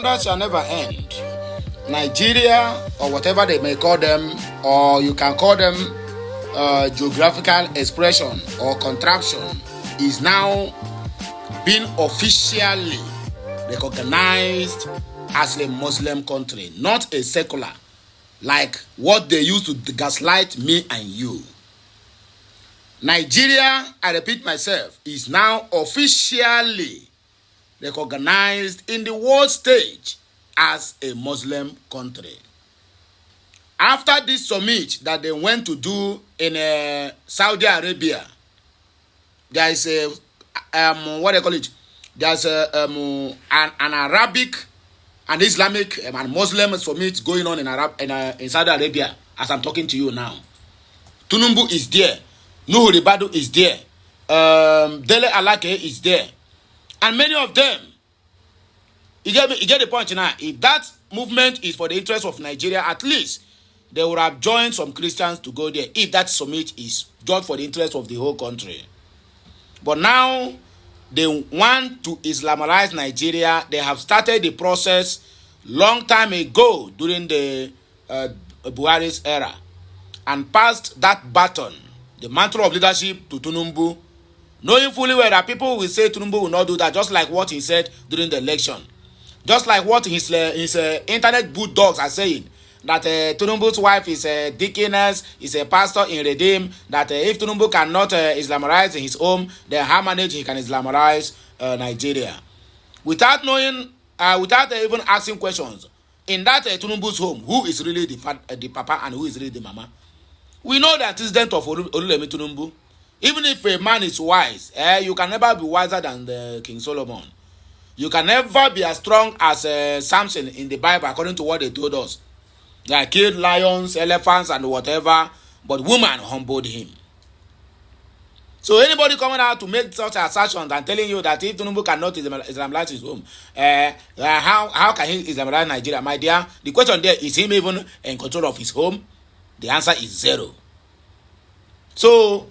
wonders shall never end. Nigeria, or whatever they may call them, or you can call them geographical expression or contraption, is now being officially recognized as a Muslim country, not a secular, like what they used to gaslight me and you. Nigeria, I repeat myself, is now officially recognized in the world stage as a Muslim country. After this summit that they went to do in Saudi Arabia, there is a what do you call it? There's an Arabic and Islamic and Muslim summit going on in Saudi Arabia as I'm talking to you now. Tinubu is there. Nuhu Ribadu is there. Dele Alake is there. And many of them, you get the point now. If that movement is for the interest of Nigeria, at least they would have joined some Christians to go there if that summit is just for the interest of the whole country. But now they want to Islamize Nigeria. They have started the process long time ago during the Buhari's era and passed that baton, the mantle of leadership, to Tinubu, knowing fully well that people will say Tinubu will not do that, just like what he said during the election. Just like what his internet bulldogs are saying, that Tinubu's wife is a deaconess, is a pastor in Redeem, that if Tinubu cannot Islamize in his home, then how manage he can Islamize Nigeria. Without knowing, without even asking questions, in that Tinubu's home, who is really the papa and who is really the mama? We know the antecedent of Olulemi Tinubu. Even if a man is wise, you can never be wiser than King Solomon. You can never be as strong as Samson in the Bible, according to what they told us. They killed lions, elephants, and whatever, but woman humbled him. So anybody coming out to make such assertions and telling you that if Tinubu cannot Islamize his home, how can he Islamize Nigeria? My dear, the question there is him even in control of his home? The answer is zero. So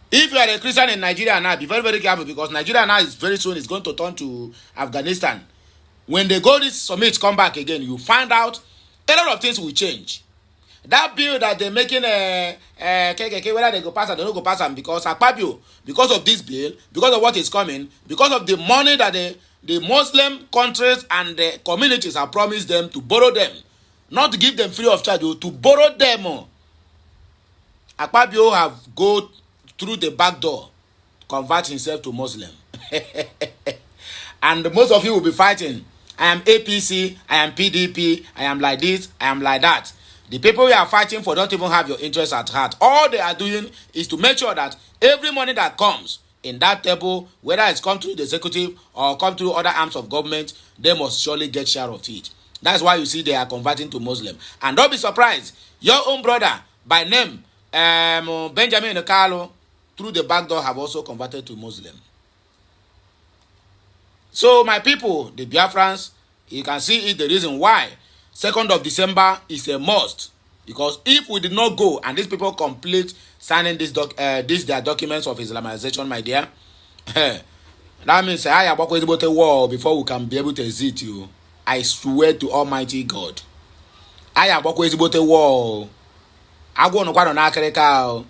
if you are a Christian in Nigeria now, be very, very careful, because Nigeria now is very soon is going to turn to Afghanistan. When they go this summit, come back again, you find out a lot of things will change. That bill that they're making, KKK, whether they go pass or they don't go pass them, because Akpabio, because of this bill, because of what is coming, because of the money that the Muslim countries and the communities have promised them to borrow them, not to give them free of charge, to borrow them. Akpabio have go through the back door, convert himself to Muslim. And most of you will be fighting. I am APC, I am PDP, I am like this, I am like that. The people you are fighting for don't even have your interests at heart. All they are doing is to make sure that every money that comes in that table, whether it's come through the executive or come through other arms of government, they must surely get share of it. That's why you see they are converting to Muslim. And don't be surprised, your own brother by name Benjamin Carlo, through the back door, have also converted to Muslim. So my people, the Biafrans, you can see it, the reason why 2nd of December is a must. Because if we did not go and these people complete signing their documents of Islamization, my dear, that means I have walked about a war before we can be able to exit you. I swear to Almighty God. I have walked about a war. I go on quite an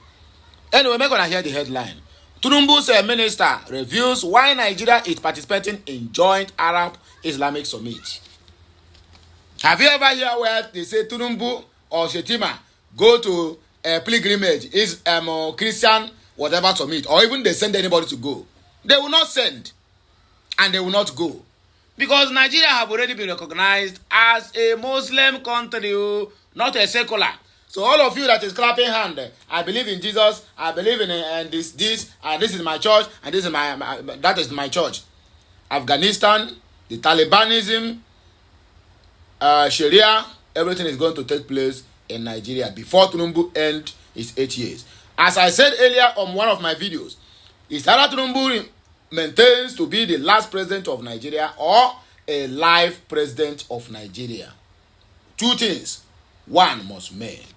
Anyway, we're going to hear the headline. Tinubu's minister reviews why Nigeria is participating in joint Arab Islamic summit. Have you ever heard where they say Tinubu or Shetima go to a pilgrimage, is Christian whatever summit, or even they send anybody to go? They will not send, and they will not go, because Nigeria have already been recognized as a Muslim country, not a secular. So all of you that is clapping hand, I believe in Jesus, I believe in this, and this is my church, and this is that is my church. Afghanistan, the Talibanism, Sharia, everything is going to take place in Nigeria before Tinubu end his 8 years. As I said earlier on one of my videos, is that Tinubu maintains to be the last president of Nigeria or a life president of Nigeria. Two things, one must made.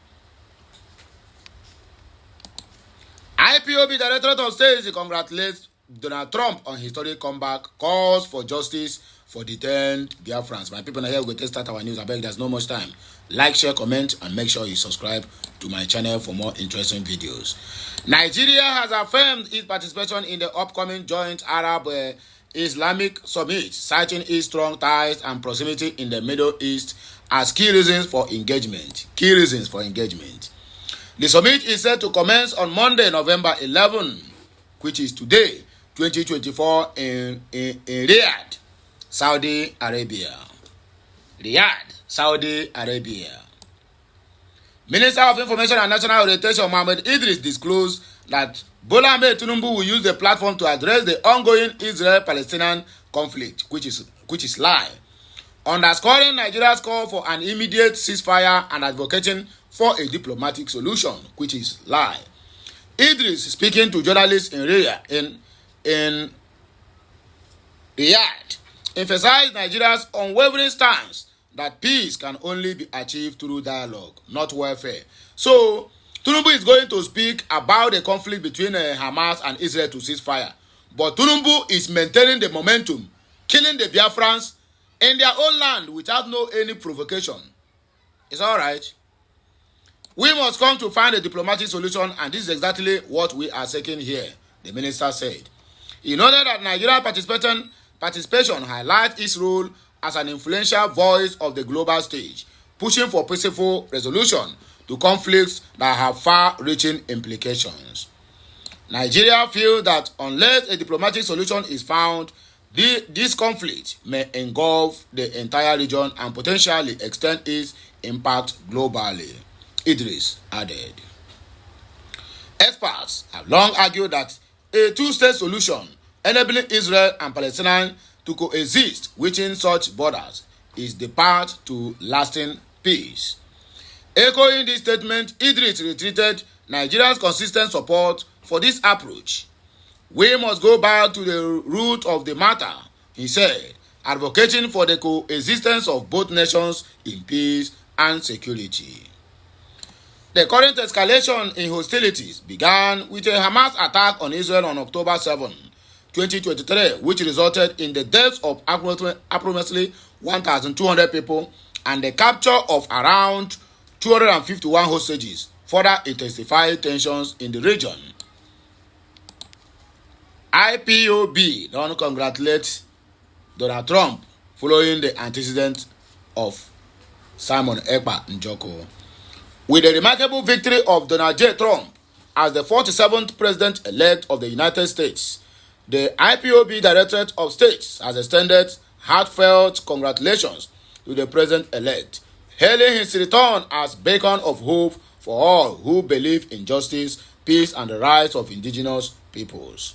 IPOB Directorate of State congratulates Donald Trump on historic comeback, calls for justice for detained Biafrans. My people, now here we go to start our news. I beg there's no much time. Like, share, comment, and make sure you subscribe to my channel for more interesting videos. Nigeria has affirmed its participation in the upcoming joint Arab Islamic Summit, citing its strong ties and proximity in the Middle East as key reasons for engagement. The summit is set to commence on Monday, November 11, which is today, 2024, in Riyadh, Saudi Arabia. Minister of Information and National Orientation Mohammed Idris disclosed that Bola Ahmed Tinubu will use the platform to address the ongoing Israel-Palestinian conflict, which is lie, underscoring Nigeria's call for an immediate ceasefire and advocating for a diplomatic solution, which is lie. Idris, speaking to journalists in Riyadh, emphasized Nigeria's unwavering stance that peace can only be achieved through dialogue, not warfare. So, Tinubu is going to speak about the conflict between Hamas and Israel to ceasefire. But Tinubu is maintaining the momentum, killing the Biafrans in their own land without any provocation. It's all right. We must come to find a diplomatic solution, and this is exactly what we are seeking here, the minister said. He noted that Nigeria's participation highlights its role as an influential voice of the global stage, pushing for peaceful resolution to conflicts that have far-reaching implications. Nigeria feels that unless a diplomatic solution is found, this conflict may engulf the entire region and potentially extend its impact globally, Idris added. Experts have long argued that a two-state solution enabling Israel and Palestine to coexist within such borders is the path to lasting peace. Echoing this statement, Idris reiterated Nigeria's consistent support for this approach. We must go back to the root of the matter, he said, advocating for the coexistence of both nations in peace and security. The current escalation in hostilities began with a Hamas attack on Israel on October 7, 2023, which resulted in the deaths of approximately 1,200 people and the capture of around 251 hostages, further intensifying tensions in the region. IPOB don't congratulate Donald Trump following the antecedent of Simon Ekpa Njoko. With the remarkable victory of Donald J. Trump as the 47th president-elect of the United States, the IPOB Directorate of States has extended heartfelt congratulations to the president-elect, hailing his return as beacon of hope for all who believe in justice, peace, and the rights of indigenous peoples.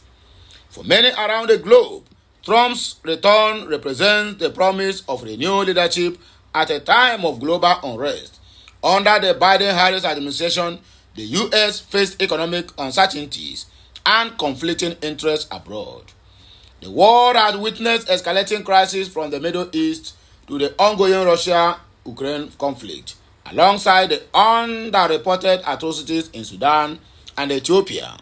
For many around the globe, Trump's return represents the promise of renewed leadership at a time of global unrest. Under the Biden-Harris administration, the U.S. faced economic uncertainties and conflicting interests abroad. The world had witnessed escalating crises from the Middle East to the ongoing Russia-Ukraine conflict, alongside the underreported atrocities in Sudan and Ethiopia.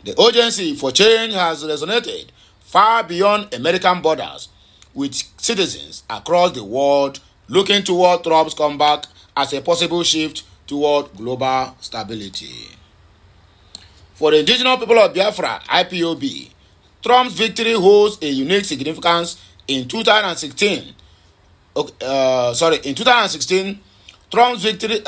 The urgency for change has resonated far beyond American borders, with citizens across the world looking toward Trump's comeback as a possible shift toward global stability. For the indigenous people of Biafra, IPOB, Trump's victory holds a unique significance. In 2016, Trump's victory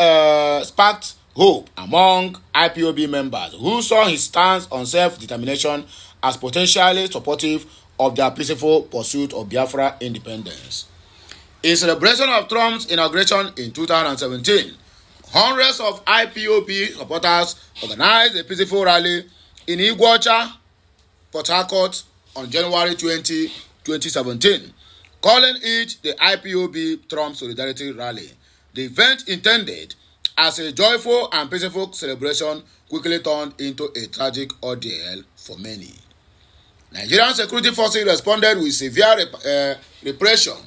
sparked hope among IPOB members who saw his stance on self-determination as potentially supportive of their peaceful pursuit of Biafra independence. In celebration of Trump's inauguration in 2017, hundreds of IPOB supporters organized a peaceful rally in Iguacha, Port Harcourt on January 20, 2017, calling it the IPOB Trump Solidarity Rally. The event, intended as a joyful and peaceful celebration, quickly turned into a tragic ordeal for many. Nigerian security forces responded with severe repression,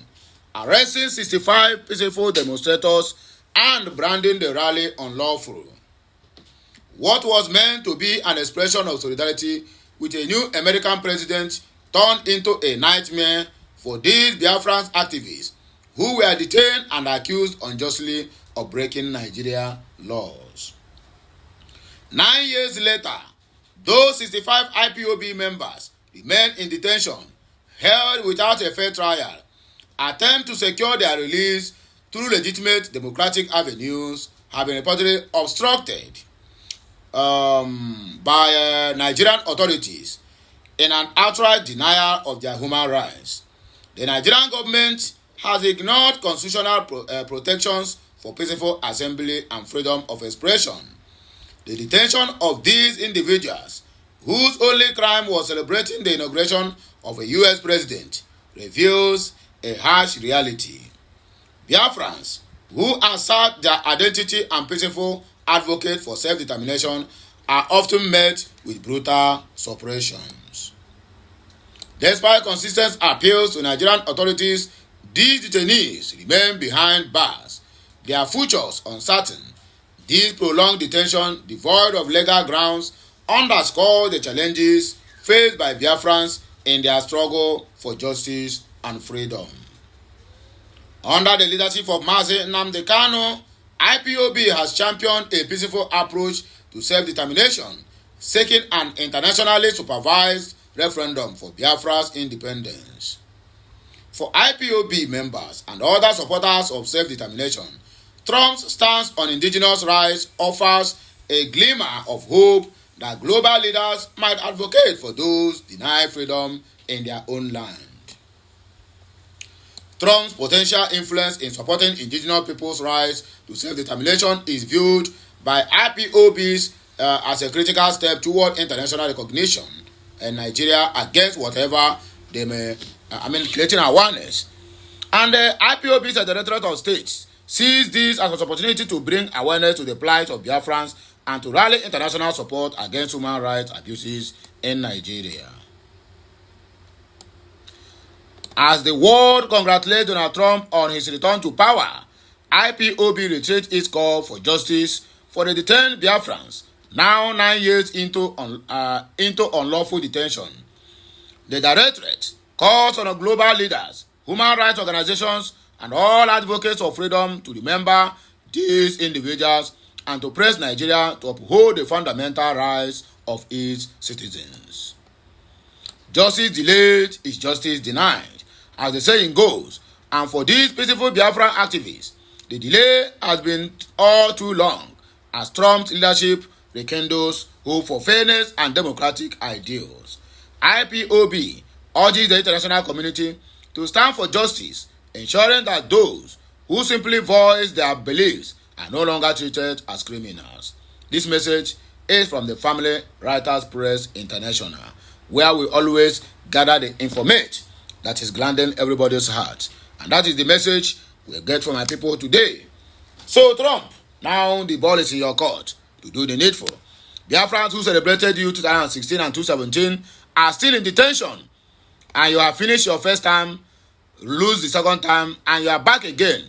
arresting 65 peaceful demonstrators and branding the rally unlawful. What was meant to be an expression of solidarity with a new American president turned into a nightmare for these Biafran activists who were detained and accused unjustly of breaking Nigeria laws. 9 years later, those 65 IPOB members remain in detention, held without a fair trial. Attempts to secure their release through legitimate democratic avenues have been reportedly obstructed by Nigerian authorities in an outright denial of their human rights. The Nigerian government has ignored constitutional protections for peaceful assembly and freedom of expression. The detention of these individuals, whose only crime was celebrating the inauguration of a U.S. president, reveals a harsh reality. Biafrans, who assert their identity and peaceful advocate for self-determination, are often met with brutal suppressions. Despite consistent appeals to Nigerian authorities, these detainees remain behind bars, their futures uncertain. This prolonged detention, devoid of legal grounds, underscore the challenges faced by Biafrans in their struggle for justice and freedom. Under the leadership of Mazi Nnamdi Kanu, IPOB has championed a peaceful approach to self-determination, seeking an internationally supervised referendum for Biafra's independence. For IPOB members and other supporters of self-determination, Trump's stance on indigenous rights offers a glimmer of hope that global leaders might advocate for those denied freedom in their own land. Trump's potential influence in supporting indigenous people's rights to self-determination is viewed by IPOBs as a critical step toward international recognition in Nigeria against whatever they may, creating awareness. And the IPOBs at the Directorate of State sees this as an opportunity to bring awareness to the plight of Biafrans and to rally international support against human rights abuses in Nigeria. As the world congratulates Donald Trump on his return to power, IPOB reiterates its call for justice for the detained Biafrans, now 9 years into unlawful detention. The Directorate calls on global leaders, human rights organizations, and all advocates of freedom to remember these individuals and to press Nigeria to uphold the fundamental rights of its citizens. Justice delayed is justice denied, as the saying goes, and for these peaceful Biafran activists, the delay has been all too long, as Trump's leadership rekindles hope for fairness and democratic ideals. IPOB urges the international community to stand for justice, ensuring that those who simply voice their beliefs are no longer treated as criminals. This message is from the Family Writers Press International, where we always gather the information that is gladdening everybody's heart. And that is the message we get from my people today. So Trump, now the ball is in your court to do the needful. Biafrans who celebrated you 2016 and 2017 are still in detention, and you have finished your first time, lose the second time, and you are back again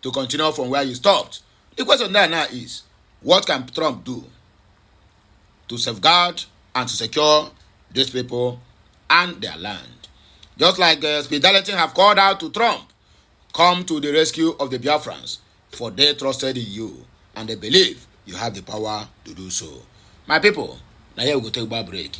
to continue from where you stopped. The question there now is, what can Trump do to safeguard and to secure these people and their land? Just like Speedality have called out to Trump, come to the rescue of the Biafrans, for they trusted in you and they believe you have the power to do so. My people, now here we go take a break.